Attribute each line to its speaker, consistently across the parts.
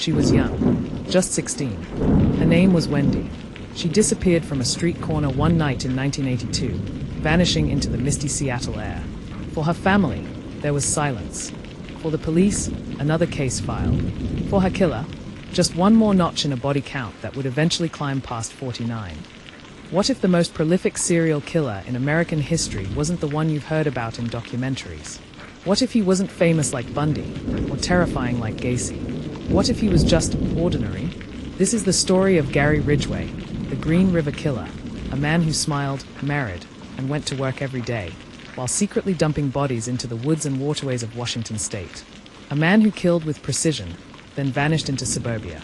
Speaker 1: She was young, just 16. Her name was Wendy. She disappeared from a street corner one night in 1982, vanishing into the misty Seattle air. For her family, there was silence. For the police, another case file. For her killer, just one more notch in a body count that would eventually climb past 49. What if the most prolific serial killer in American history wasn't the one you've heard about in documentaries? What if he wasn't famous like Bundy, or terrifying like Gacy? What if he was just ordinary? This is the story of Gary Ridgway, the Green River Killer, a man who smiled, married, and went to work every day, while secretly dumping bodies into the woods and waterways of Washington state. A man who killed with precision, then vanished into suburbia.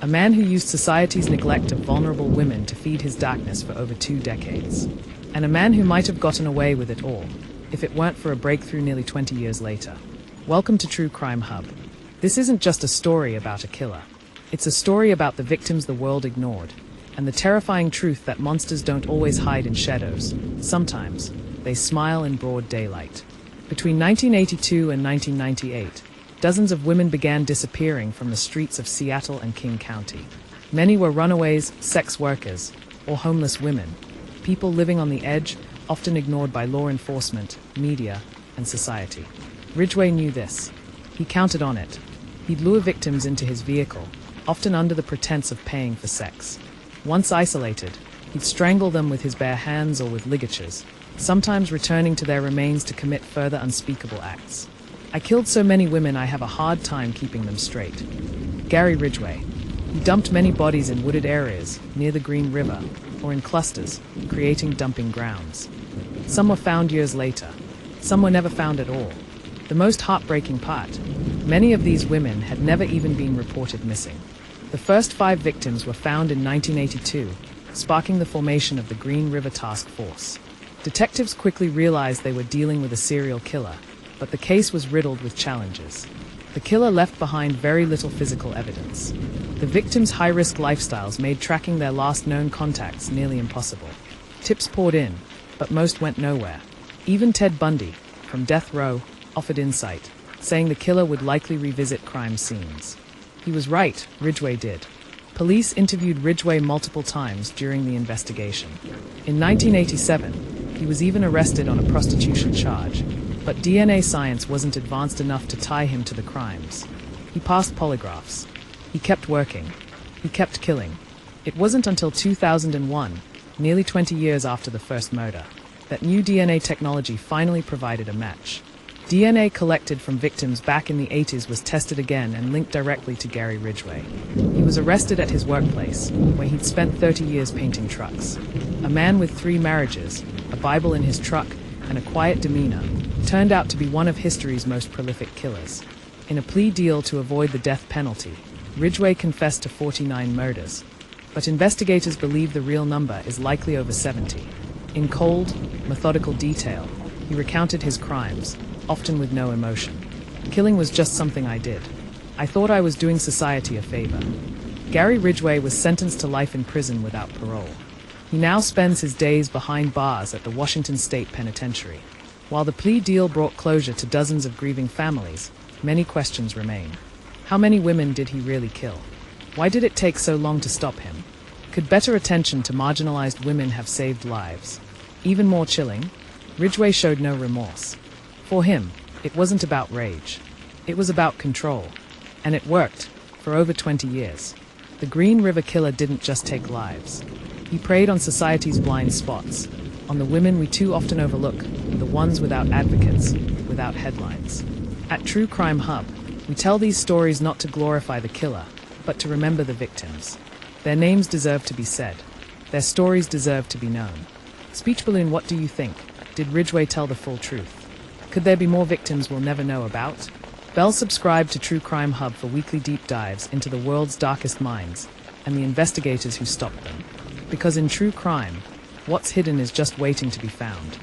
Speaker 1: A man who used society's neglect of vulnerable women to feed his darkness for over 2 decades. And a man who might have gotten away with it all, if it weren't for a breakthrough nearly 20 years later. Welcome to True Crime Hub. This isn't just a story about a killer. It's a story about the victims the world ignored, and the terrifying truth that monsters don't always hide in shadows. Sometimes, they smile in broad daylight. Between 1982 and 1998, dozens of women began disappearing from the streets of Seattle and King County. Many were runaways, sex workers, or homeless women, people living on the edge, often ignored by law enforcement, media, and society. Ridgway knew this. He counted on it. He'd lure victims into his vehicle, often under the pretense of paying for sex. Once isolated, he'd strangle them with his bare hands or with ligatures, sometimes returning to their remains to commit further unspeakable acts. I killed so many women I have a hard time keeping them straight. Gary Ridgway. He dumped many bodies in wooded areas, near the Green River, or in clusters, creating dumping grounds. Some were found years later. Some were never found at all. The most heartbreaking part, many of these women had never even been reported missing. The first 5 victims were found in 1982, sparking the formation of the Green River Task Force. Detectives quickly realized they were dealing with a serial killer, but the case was riddled with challenges. The killer left behind very little physical evidence. The victims' high-risk lifestyles made tracking their last known contacts nearly impossible. Tips poured in, but most went nowhere. Even Ted Bundy, from death row, offered insight, saying the killer would likely revisit crime scenes. He was right, Ridgway did. Police interviewed Ridgway multiple times during the investigation. In 1987, he was even arrested on a prostitution charge, but DNA science wasn't advanced enough to tie him to the crimes. He passed polygraphs. He kept working. He kept killing. It wasn't until 2001, nearly 20 years after the first murder, that new DNA technology finally provided a match. DNA collected from victims back in the 80s was tested again and linked directly to Gary Ridgway. He was arrested at his workplace, where he'd spent 30 years painting trucks. A man with 3 marriages, a Bible in his truck, and a quiet demeanor, turned out to be one of history's most prolific killers. In a plea deal to avoid the death penalty, Ridgway confessed to 49 murders, but investigators believe the real number is likely over 70. In cold, methodical detail, he recounted his crimes, often with no emotion. Killing was just something I did. I thought I was doing society a favor. Gary Ridgway was sentenced to life in prison without parole. He now spends his days behind bars at the Washington State Penitentiary. While the plea deal brought closure to dozens of grieving families, many questions remain. How many women did he really kill? Why did it take so long to stop him? Could better attention to marginalized women have saved lives? Even more chilling, Ridgway showed no remorse. For him, it wasn't about rage. It was about control. And it worked, for over 20 years. The Green River Killer didn't just take lives. He preyed on society's blind spots, on the women we too often overlook, the ones without advocates, without headlines. At True Crime Hub, we tell these stories not to glorify the killer, but to remember the victims. Their names deserve to be said. Their stories deserve to be known. Speech Balloon, what do you think? Did Ridgway tell the full truth? Could there be more victims we'll never know about? Subscribe to True Crime Hub for weekly deep dives into the world's darkest minds and the investigators who stopped them. Because in true crime, what's hidden is just waiting to be found.